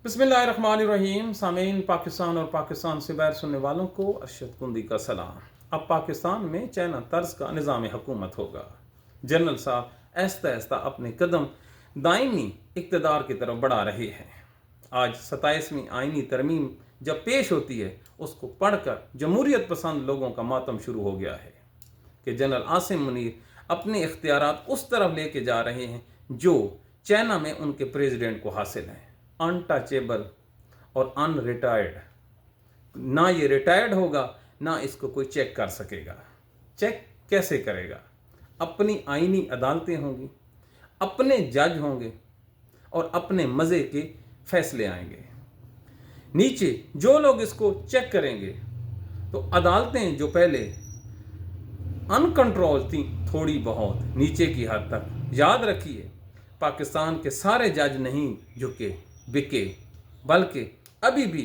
बिस्मिल्लाहिर्रहमानिर्रहीम। सामीन, पाकिस्तान और पाकिस्तान से बाहर सुनने वालों को अरशद कुंदी का सलाम। अब पाकिस्तान में चाइना तर्ज का निज़ाम हुकूमत होगा। जनरल साहब आहिस्ता आहिस्ता अपने कदम दायमी इक़्तिदार की तरफ बढ़ा रहे हैं। आज 27वीं आइनी तरमीम जब पेश होती है, उसको पढ़कर जमहूरियत पसंद लोगों का मातम शुरू हो गया है कि जनरल आसिम मुनीर अपने इख्तियारात उस तरफ लेके जा रहे हैं जो चाइना में उनके प्रेसिडेंट को हासिल है। अनटचेबल और अनरिटायर्ड। ना ये रिटायर्ड होगा, ना इसको कोई चेक कर सकेगा। चेक कैसे करेगा? अपनी आईनी अदालतें होंगी, अपने जज होंगे और अपने मज़े के फैसले आएंगे। नीचे जो लोग इसको चेक करेंगे, तो अदालतें जो पहले अनकंट्रोल थी थोड़ी बहुत नीचे की हद तक, याद रखिए पाकिस्तान के सारे जज नहीं झुके बिके, बल्कि अभी भी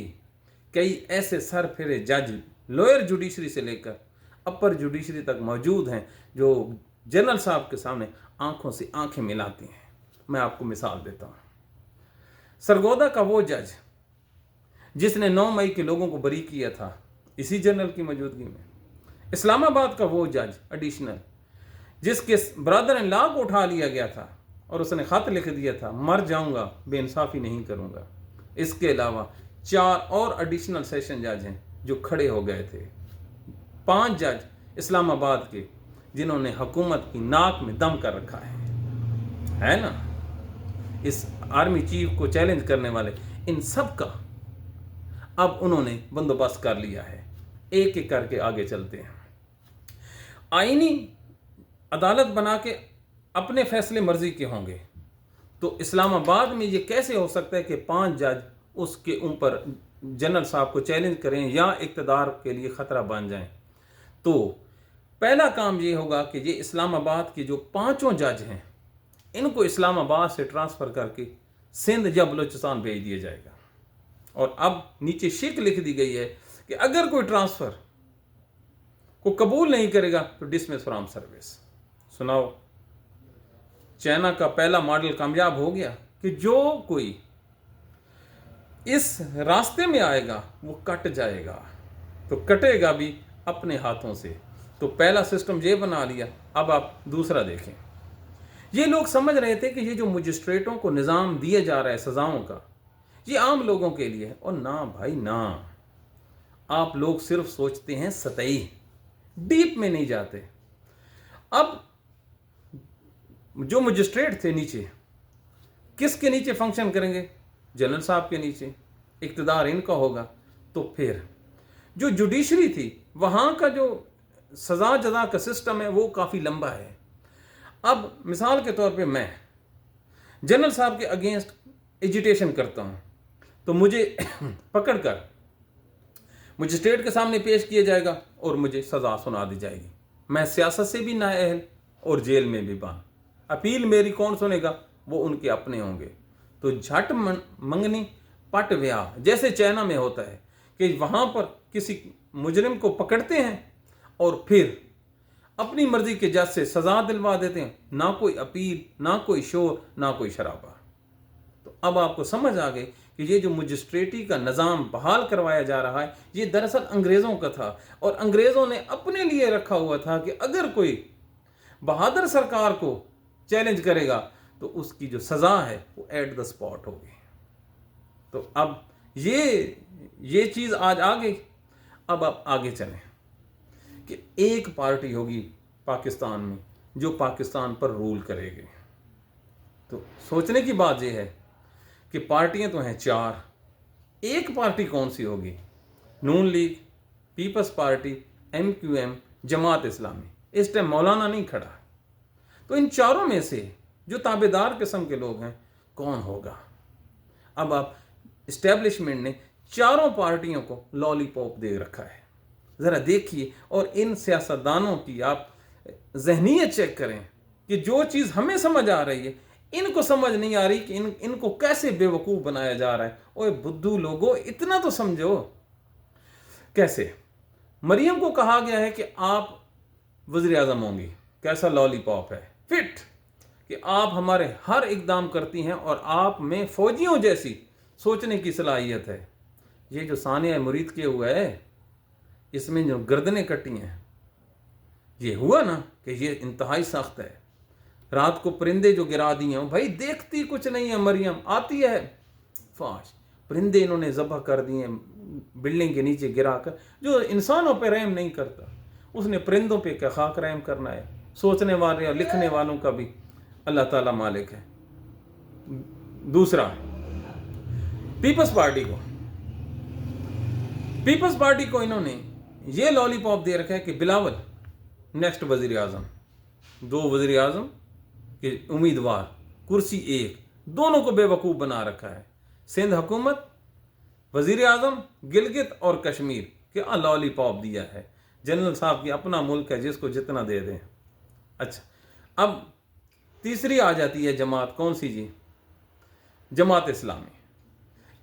कई ऐसे सर फिरे जज लोअर जुडिशरी से लेकर अपर जुडिशरी तक मौजूद हैं जो जनरल साहब के सामने आंखों से आंखें मिलाती हैं। मैं आपको मिसाल देता हूँ। सरगोदा का वो जज जिसने 9 मई के लोगों को बरी किया था इसी जनरल की मौजूदगी में। इस्लामाबाद का वो जज एडिशनल जिसके ब्रदर इन लॉ को उठा लिया गया था और उसने ख़त लिख दिया था, मर जाऊंगा, बेइंसाफ़ी नहीं करूंगा। इसके अलावा 4 और एडिशनल सेशन जज हैं जो खड़े हो गए थे। 5 जज इस्लामाबाद के जिन्होंने हुकूमत की नाक में दम कर रखा है ना। इस आर्मी चीफ को चैलेंज करने वाले इन सब का अब उन्होंने बंदोबस्त कर लिया है। एक एक करके आगे चलते हैं। आईनी अदालत बना के अपने फैसले मर्जी के होंगे, तो इस्लामाबाद में ये कैसे हो सकता है कि 5 जज उसके ऊपर जनरल साहब को चैलेंज करें या इक़्तिदार के लिए ख़तरा बन जाएं? तो पहला काम ये होगा कि ये इस्लामाबाद के जो 5 जज हैं, इनको इस्लामाबाद से ट्रांसफ़र करके सिंध या बलूचिस्तान भेज दिया जाएगा। और अब नीचे शिक लिख दी गई है कि अगर कोई ट्रांसफ़र को कबूल नहीं करेगा तो डिसमिस फ्रॉम सर्विस। सुनाओ, चाइना का पहला मॉडल कामयाब हो गया कि जो कोई इस रास्ते में आएगा वो कट जाएगा, तो कटेगा भी अपने हाथों से। तो पहला सिस्टम ये बना लिया। अब आप दूसरा देखें। ये लोग समझ रहे थे कि ये जो मजिस्ट्रेटों को निज़ाम दिया जा रहा है सज़ाओं का, ये आम लोगों के लिए है। और ना भाई ना, आप लोग सिर्फ सोचते हैं सतही, डीप में नहीं जाते। अब जो मजिस्ट्रेट थे नीचे, किसके नीचे फंक्शन करेंगे? जनरल साहब के नीचे। इक़्तिदार इनका होगा। तो फिर जो जुडिशरी थी, वहाँ का जो सज़ा जदा का सिस्टम है वो काफ़ी लंबा है। अब मिसाल के तौर पे मैं जनरल साहब के अगेंस्ट एजिटेशन करता हूँ, तो मुझे पकड़कर मजिस्ट्रेट के सामने पेश किया जाएगा और मुझे सज़ा सुना दी जाएगी। मैं सियासत से भी नाअहल और जेल में भी बंद। अपील मेरी कौन सुनेगा? वो उनके अपने होंगे। तो झट मंगनी पट ब्याह जैसे चाइना में होता है कि वहाँ पर किसी मुजरिम को पकड़ते हैं और फिर अपनी मर्जी के जज से सज़ा दिलवा देते हैं। ना कोई अपील, ना कोई शोर, ना कोई शराबा। तो अब आपको समझ आ गई कि ये जो मजिस्ट्रेटी का निज़ाम बहाल करवाया जा रहा है, ये दरअसल अंग्रेज़ों का था। और अंग्रेज़ों ने अपने लिए रखा हुआ था कि अगर कोई बहादुर सरकार को चैलेंज करेगा तो उसकी जो सज़ा है वो एट द स्पॉट होगी। तो अब ये चीज़ आज आ गई। अब आप आगे चलें कि एक पार्टी होगी पाकिस्तान में जो पाकिस्तान पर रूल करेगी। तो सोचने की बात यह है कि पार्टियां तो हैं 4, एक पार्टी कौन सी होगी? नून league, peoples party, MQM, Jamaat Islami. इस टाइम मौलाना नहीं खड़ा। तो इन चारों में से जो ताबेदार किस्म के लोग हैं, कौन होगा? अब आप इस्टेब्लिशमेंट ने चारों पार्टियों को लॉलीपॉप दे रखा है। ज़रा देखिए और इन सियासतदानों की आप ज़हनियत चेक करें कि जो चीज़ हमें समझ आ रही है, इनको समझ नहीं आ रही कि इनको कैसे बेवकूफ़ बनाया जा रहा है। ओए बुद्धू लोगों, इतना तो समझो। कैसे मरियम को कहा गया है कि आप वज़ीर आज़म होंगी। कैसा लॉलीपॉप है? फिट कि आप हमारे हर इकदाम करती हैं और आप में फौजियों जैसी सोचने की सलाहियत है। ये जो सानिया मुरीद के हुआ है, इसमें जो गर्दनें कटी हैं, ये हुआ ना कि ये इंतहाई सख्त है। रात को परिंदे जो गिरा दिए हैं, भाई देखती कुछ नहीं है मरियम, आती है फाश, परिंदे इन्होंने ज़बह कर दिए बिल्डिंग के नीचे गिरा कर। जो इंसानों पे रहम नहीं करता, उसने परिंदों पे क्या खाक रहम करना है। सोचने वाले और लिखने वालों का भी अल्लाह ताला मालिक है। दूसरा, पीपल्स पार्टी को इन्होंने ये लॉलीपॉप दे रखा है कि बिलावल नेक्स्ट वज़ीर आज़म, 2 वज़ीर आज़म के उम्मीदवार, कुर्सी एक, दोनों को बेवकूफ़ बना रखा है। सिंध हुकूमत, वज़ीर आज़म, गिलगित और कश्मीर, क्या लॉलीपॉप दिया है। जनरल साहब की अपना मुल्क है, जिसको जितना दे दें। अच्छा, अब तीसरी आ जाती है जमात, कौन सी जी? जमात इस्लामी।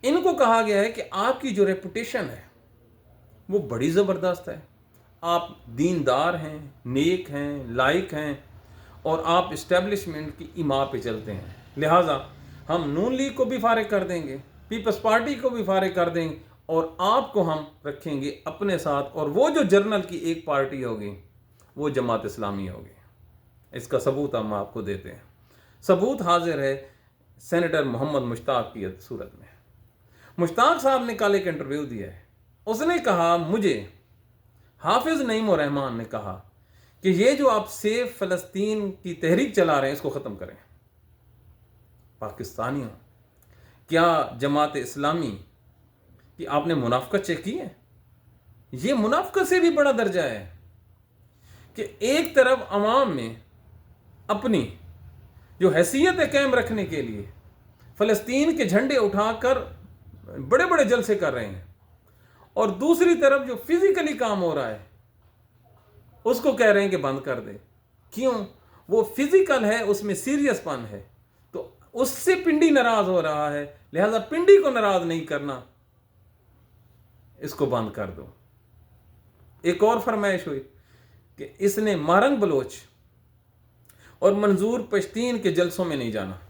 इनको कहा गया है कि आपकी जो रेपुटेशन है वो बड़ी ज़बरदस्त है, आप दीनदार हैं, नेक हैं, लाइक हैं, और आप इस्टेब्लिशमेंट की इमाम पे चलते हैं, लिहाजा हम नून लीग को भी फारिग कर देंगे, पीपल्स पार्टी को भी फारिग कर देंगे, और आपको हम रखेंगे अपने साथ, और वो जो जर्नल की एक पार्टी होगी वो जमात इस्लामी होगी। इसका सबूत हम आपको देते हैं। सबूत हाजिर है सेनेटर मोहम्मद मुश्ताक की सूरत में। मुश्ताक साहब ने कल एक इंटरव्यू दिया है, उसने कहा, मुझे हाफिज़ नईम उर रहमान ने कहा कि ये जो आप सेफ फ़लस्तीन की तहरीक चला रहे हैं, इसको ख़त्म करें। पाकिस्तानियों, क्या जमात इस्लामी कि आपने मुनाफ़क़त चेक की है? ये मुनाफ़क़त से भी बड़ा दर्जा है कि एक तरफ अवाम में अपनी जो हैसियत है कायम रखने के लिए फ़लस्तीन के झंडे उठाकर बड़े बड़े जलसे कर रहे हैं, और दूसरी तरफ जो फिज़िकली काम हो रहा है उसको कह रहे हैं कि बंद कर दे। क्यों? वो फिज़िकल है, उसमें सीरियसपन है, तो उससे पिंडी नाराज़ हो रहा है, लिहाजा पिंडी को नाराज़ नहीं करना, इसको बंद कर दो। एक और फरमाइश हुई कि इसने मारंग बलोच और मंजूर पश्तीन के जलसों में नहीं जाना।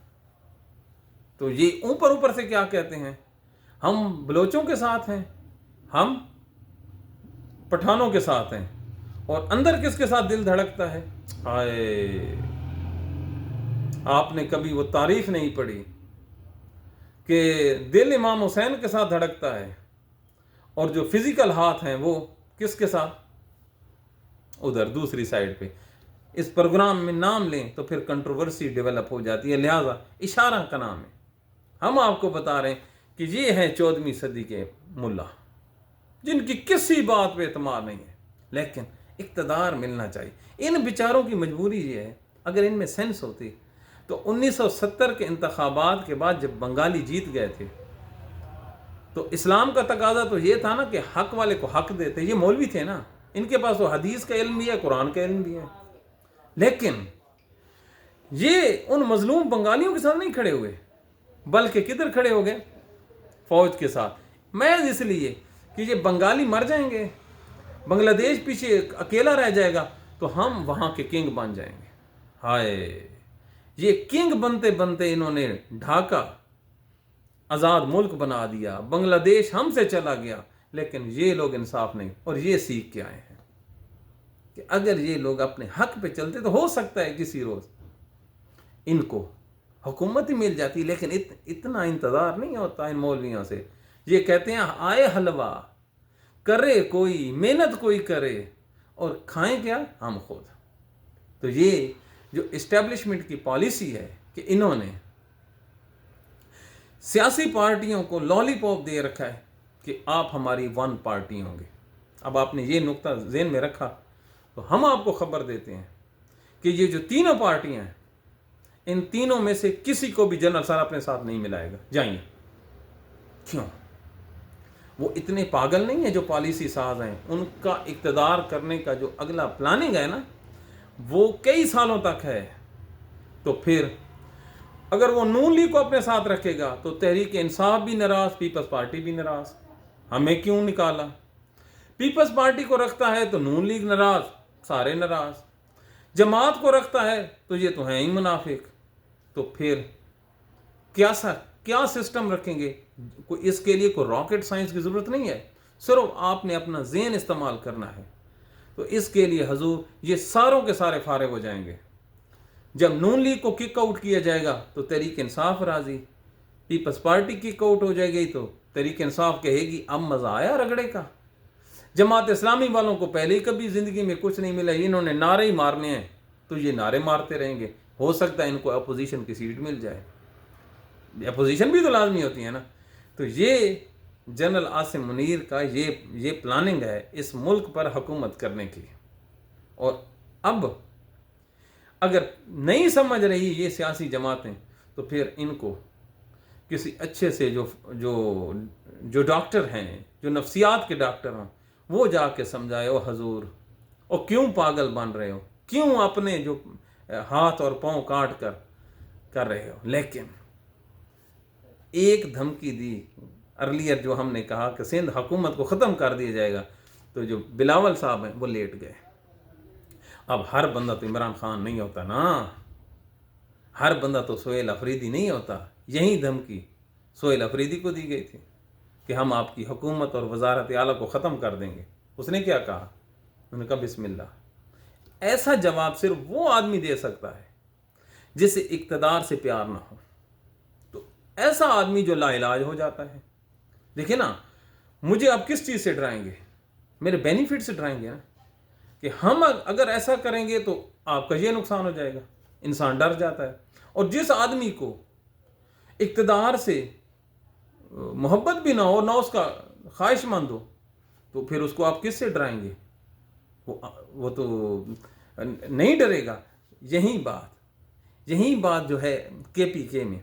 तो ये ऊपर से क्या कहते हैं, हम बलोचों के साथ हैं, हम पठानों के साथ हैं, और अंदर किसके साथ दिल धड़कता है? हाय, आपने कभी वो तारीफ नहीं पढ़ी कि दिल इमाम हुसैन के साथ धड़कता है, और जो फिजिकल हाथ हैं वो किसके साथ? उधर दूसरी साइड पे। इस प्रोग्राम में नाम लें तो फिर कंट्रोवर्सी डेवलप हो जाती है, लिहाजा इशारा का नाम है। हम आपको बता रहे हैं कि ये हैं 14वीं सदी के मुल्ला, जिनकी किसी बात पे एतमाद नहीं है, लेकिन इक़्तिदार मिलना चाहिए। इन बेचारों की मजबूरी ये है, अगर इनमें सेंस होती तो 1970 के इंतखाबात के बाद जब बंगाली जीत गए थे, तो इस्लाम का तकाजा तो ये था ना कि हक वाले को हक देते। ये मौलवी थे ना, इनके पास तो हदीस का इल्म भी है, कुरान का इल्म भी है, लेकिन ये उन मजलूम बंगालियों के साथ नहीं खड़े हुए, बल्कि किधर खड़े हो गए? फौज के साथ। महज इसलिए कि ये बंगाली मर जाएंगे, बांग्लादेश पीछे अकेला रह जाएगा, तो हम वहाँ के किंग बन जाएंगे। हाय, ये किंग बनते बनते इन्होंने ढाका आज़ाद मुल्क बना दिया, बांग्लादेश हमसे चला गया। लेकिन ये लोग इंसाफ नहीं, और ये सीख के आए हैं कि अगर ये लोग अपने हक पे चलते तो हो सकता है किसी रोज़ इनको हुकूमत ही मिल जाती, लेकिन इतना इंतज़ार नहीं होता इन मौलवियों से। ये कहते हैं आए हलवा, करे कोई मेहनत कोई करे, और खाएं क्या? हम खुद। तो ये जो इस्टेब्लिशमेंट की पॉलिसी है कि इन्होंने सियासी पार्टियों को लॉलीपॉप दे रखा है कि आप हमारी वन पार्टी होंगे। अब आपने ये नुक्ता ज़हन में रखा, तो हम आपको खबर देते हैं कि ये जो तीनों पार्टियां हैं, इन तीनों में से किसी को भी जनरल सर अपने साथ नहीं मिलाएगा। जाइए। क्यों? वो इतने पागल नहीं है जो पॉलिसी साज हैं। उनका इक़्तिदार करने का जो अगला प्लानिंग है ना, वो कई सालों तक है। तो फिर अगर वो नून लीग को अपने साथ रखेगा तो तहरीक इंसाफ भी नाराज़, पीपल्स पार्टी भी नाराज़, हमें क्यों निकाला। पीपल्स पार्टी को रखता है तो नून लीग नाराज़, सारे नाराज़। जमात को रखता है तो ये तो हैं ही मुनाफिक। तो फिर क्या کیا سسٹم رکھیں گے؟ اس کے لیے کوئی راکٹ سائنس کی ضرورت نہیں ہے، صرف آپ نے اپنا ذہن استعمال کرنا ہے۔ تو اس کے لیے حضور یہ ساروں کے سارے فارغ ہو جائیں گے۔ جب نون لیگ کو کک آؤٹ کیا جائے گا تو تحریک انصاف راضی، پیپلز پارٹی کک آؤٹ ہو جائے گی تو تحریک انصاف کہے گی اب مزہ آیا رگڑے کا۔ جماعت اسلامی والوں کو پہلے ہی کبھی زندگی میں کچھ نہیں ملا، انہوں نے نعرے ہی مارنے ہیں تو یہ نعرے مارتے رہیں گے، ہو سکتا ہے ان کو اپوزیشن کی سیٹ مل جائے، اپوزیشن بھی تو لازمی ہوتی ہے نا۔ تو یہ جنرل عاصم منیر کا یہ پلاننگ ہے اس ملک پر حکومت کرنے کی۔ اور اب اگر نہیں سمجھ رہی یہ سیاسی جماعتیں تو پھر ان کو کسی اچھے سے جو ڈاکٹر ہیں، جو نفسیات کے ڈاکٹر ہیں، وہ جا کے سمجھائے او حضور، اور کیوں پاگل بن رہے ہو، کیوں اپنے جو ہاتھ اور پاؤں کاٹ کر رہے ہو۔ لیکن ایک دھمکی دی ارلیئر، جو ہم نے کہا کہ سندھ حکومت کو ختم کر دیا جائے گا، تو جو بلاول صاحب ہیں وہ لیٹ گئے۔ اب ہر بندہ تو عمران خان نہیں ہوتا نا، ہر بندہ تو سہیل افریدی نہیں ہوتا۔ یہی دھمکی سہیل افریدی کو دی گئی تھی کہ ہم آپ کی حکومت اور وزارت اعلیٰ کو ختم کر دیں گے۔ اس نے کیا کہا؟ انہوں نے کہا بسم اللہ۔ ایسا جواب صرف وہ آدمی دے سکتا ہے جسے اقتدار سے پیار نہ ہو، تو ایسا آدمی جو لا علاج ہو جاتا ہے۔ دیکھیں نا، مجھے آپ کس چیز سے ڈرائیں گے؟ میرے بینیفٹ سے ڈرائیں گے نا، کہ ہم اگر ایسا کریں گے تو آپ کا یہ نقصان ہو جائے گا۔ انسان ڈر جاتا ہے۔ اور جس آدمی کو اقتدار سے محبت بھی نہ ہو، نہ اس کا خواہش مند ہو، تو پھر اس کو آپ کس سے ڈرائیں گے؟ وہ تو نہیں ڈرے گا۔ یہی بات جو ہے کے پی کے میں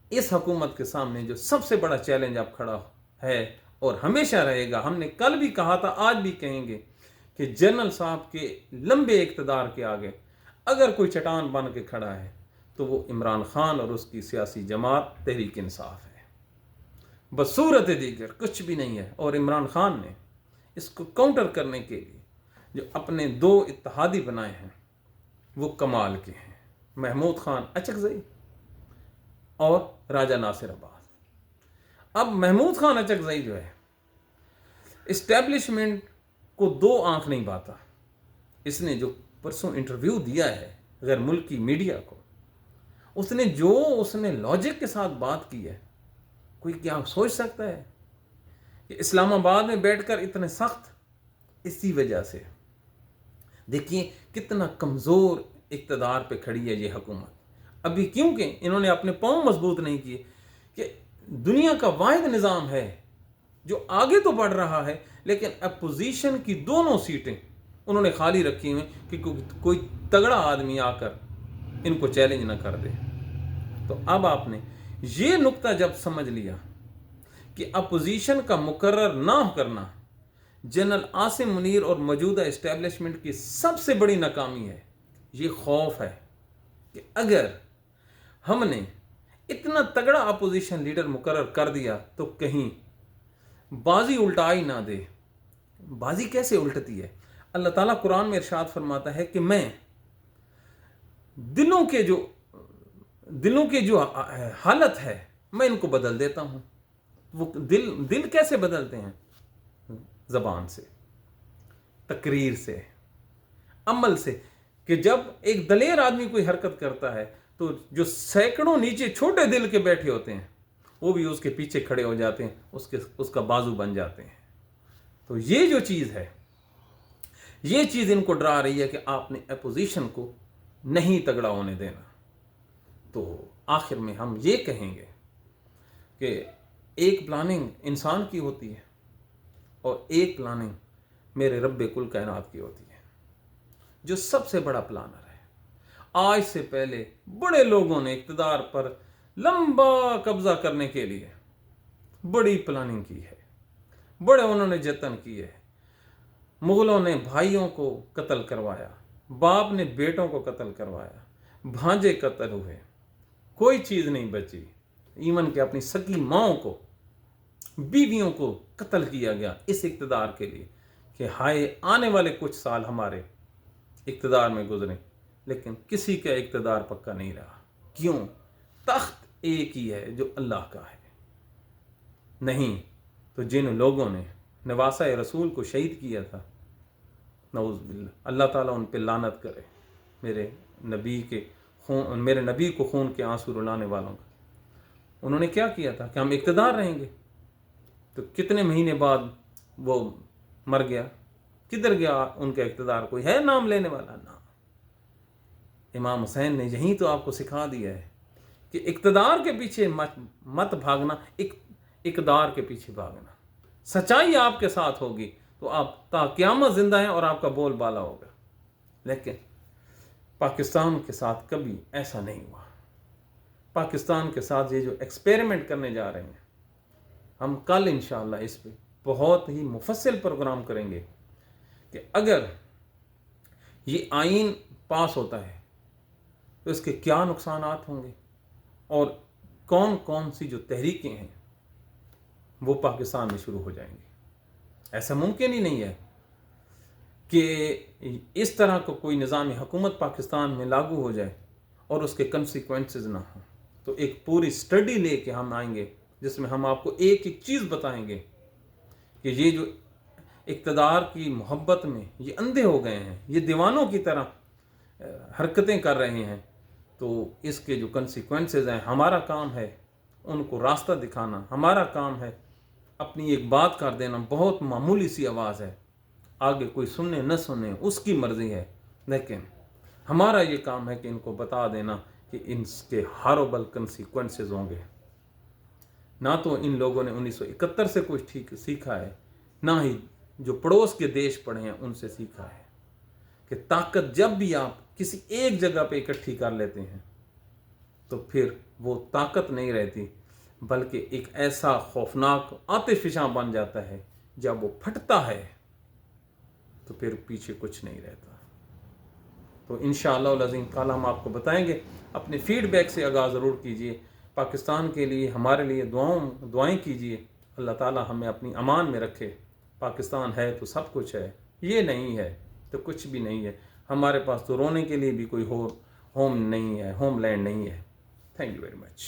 اس حکومت کے سامنے جو سب سے بڑا چیلنج اب کھڑا ہے اور ہمیشہ رہے گا۔ ہم نے کل بھی کہا تھا، آج بھی کہیں گے کہ جنرل صاحب کے لمبے اقتدار کے آگے اگر کوئی چٹان بن کے کھڑا ہے تو وہ عمران خان اور اس کی سیاسی جماعت تحریک انصاف ہے۔ بس صورت دیگر کچھ بھی نہیں ہے۔ اور عمران خان نے اس کو کاؤنٹر کرنے کے لیے جو اپنے دو اتحادی بنائے ہیں وہ کمال کے ہیں، محمود خان اچکزئی اور راجہ ناصر عباس۔ اب محمود خان اچکزئی جو ہے اسٹیبلشمنٹ کو دو آنکھ نہیں باتا۔ اس نے جو پرسوں انٹرویو دیا ہے غیر ملکی میڈیا کو، اس نے لاجک کے ساتھ بات کی ہے۔ کوئی کیا سوچ سکتا ہے کہ اسلام آباد میں بیٹھ کر اتنے سخت؟ اسی وجہ سے دیکھیے کتنا کمزور اقتدار پہ کھڑی ہے یہ حکومت ابھی، کیونکہ انہوں نے اپنے پاؤں مضبوط نہیں کیے کہ دنیا کا واحد نظام ہے جو آگے تو بڑھ رہا ہے، لیکن اپوزیشن کی دونوں سیٹیں انہوں نے خالی رکھی ہوئی کہ کوئی تگڑا آدمی آ کر ان کو چیلنج نہ کر دے۔ تو اب آپ نے یہ نقطہ جب سمجھ لیا کہ اپوزیشن کا مقرر نہ کرنا جنرل عاصم منیر اور موجودہ اسٹیبلشمنٹ کی سب سے بڑی ناکامی ہے، یہ خوف ہے کہ اگر ہم نے اتنا تگڑا اپوزیشن لیڈر مقرر کر دیا تو کہیں بازی الٹائی نہ دے۔ بازی کیسے الٹتی ہے؟ اللہ تعالیٰ قرآن میں ارشاد فرماتا ہے کہ میں دلوں کے جو حالت ہے میں ان کو بدل دیتا ہوں۔ وہ دل کیسے بدلتے ہیں؟ زبان سے، تقریر سے، عمل سے۔ کہ جب ایک دلیر آدمی کوئی حرکت کرتا ہے تو جو سینکڑوں نیچے چھوٹے دل کے بیٹھے ہوتے ہیں وہ بھی اس کے پیچھے کھڑے ہو جاتے ہیں، اس کا بازو بن جاتے ہیں۔ تو یہ جو چیز ہے، یہ چیز ان کو ڈرا رہی ہے کہ آپ نے اپوزیشن کو نہیں تگڑا ہونے دینا۔ تو آخر میں ہم یہ کہیں گے کہ ایک پلاننگ انسان کی ہوتی ہے اور ایک پلاننگ میرے رب کل کائنات کی ہوتی ہے، جو سب سے بڑا پلانر ہے۔ آج سے پہلے بڑے لوگوں نے اقتدار پر لمبا قبضہ کرنے کے لیے بڑی پلاننگ کی ہے، بڑے انہوں نے جتن کیے۔ مغلوں نے بھائیوں کو قتل کروایا، باپ نے بیٹوں کو قتل کروایا، بھانجے قتل ہوئے، کوئی چیز نہیں بچی، ایون کہ اپنی سکی ماؤں کو، بیویوں کو قتل کیا گیا اس اقتدار کے لیے کہ ہائے آنے والے کچھ سال ہمارے اقتدار میں گزریں، لیکن کسی کا اقتدار پکا نہیں رہا۔ کیوں؟ تخت ایک ہی ہے جو اللہ کا ہے. نہیں تو جن لوگوں نے نواسہ رسول کو شہید کیا تھا، نعوذ باللہ، اللہ تعالیٰ ان پہ لعنت کرے. میرے نبی کو خون کے آنسو رلانے والوں کا. انہوں نے کیا کیا تھا کہ ہم اقتدار رہیں گے. تو کتنے مہینے بعد وہ مر گیا. کدھر گیا ان کا اقتدار؟ کوئی ہے نام لینے والا؟ نہ. امام حسین نے یہی تو آپ کو سکھا دیا ہے کہ اقتدار کے پیچھے مت بھاگنا، اقتدار کے پیچھے بھاگنا. سچائی آپ کے ساتھ ہوگی تو آپ تا قیامت زندہ ہیں اور آپ کا بول بالا ہوگا. لیکن پاکستان کے ساتھ کبھی ایسا نہیں ہوا. پاکستان کے ساتھ یہ جو ایکسپیریمنٹ کرنے جا رہے ہیں، ہم کل انشاءاللہ اس پہ بہت ہی مفصل پروگرام کریں گے کہ اگر یہ آئین پاس ہوتا ہے تو اس کے کیا نقصانات ہوں گے، اور کون کون سی جو تحریکیں ہیں وہ پاکستان میں شروع ہو جائیں گی. ایسا ممکن ہی نہیں ہے کہ اس طرح کا کوئی نظام حکومت پاکستان میں لاگو ہو جائے اور اس کے کنسیکوینسز نہ ہوں. تو ایک پوری اسٹڈی لے کے ہم آئیں گے جس میں ہم آپ کو ایک ایک چیز بتائیں گے کہ یہ جو اقتدار کی محبت میں یہ اندھے ہو گئے ہیں، یہ دیوانوں کی طرح حرکتیں کر رہے ہیں، تو اس کے جو کنسیکوینسز ہیں، ہمارا کام ہے ان کو راستہ دکھانا. ہمارا کام ہے اپنی ایک بات کر دینا، بہت معمولی سی آواز ہے، آگے کوئی سننے نہ سنے اس کی مرضی ہے، لیکن ہمارا یہ کام ہے کہ ان کو بتا دینا کہ ان کے ہاربل کنسیکوینسز ہوں گے. نہ تو ان لوگوں نے 1971 سے کچھ ٹھیک سیکھا ہے، نہ ہی جو پڑوس کے دیش پڑے ہیں ان سے سیکھا ہے کہ طاقت جب بھی آپ کسی ایک جگہ پہ اکٹھی کر لیتے ہیں تو پھر وہ طاقت نہیں رہتی، بلکہ ایک ایسا خوفناک آتش فشاں بن جاتا ہے. جب وہ پھٹتا ہے تو پھر پیچھے کچھ نہیں رہتا. تو انشاءاللہ العظیم کل ہم آپ کو بتائیں گے. اپنے فیڈ بیک سے آغاز ضرور کیجئے. پاکستان کے لیے، ہمارے لیے دعائیں کیجئے. اللہ تعالیٰ ہمیں اپنی امان میں رکھے. پاکستان ہے تو سب کچھ ہے، یہ نہیں ہے تو کچھ بھی نہیں ہے. ہمارے پاس تو رونے کے لیے بھی کوئی ہوم نہیں ہے، ہوم لینڈ نہیں ہے. Thank you very much.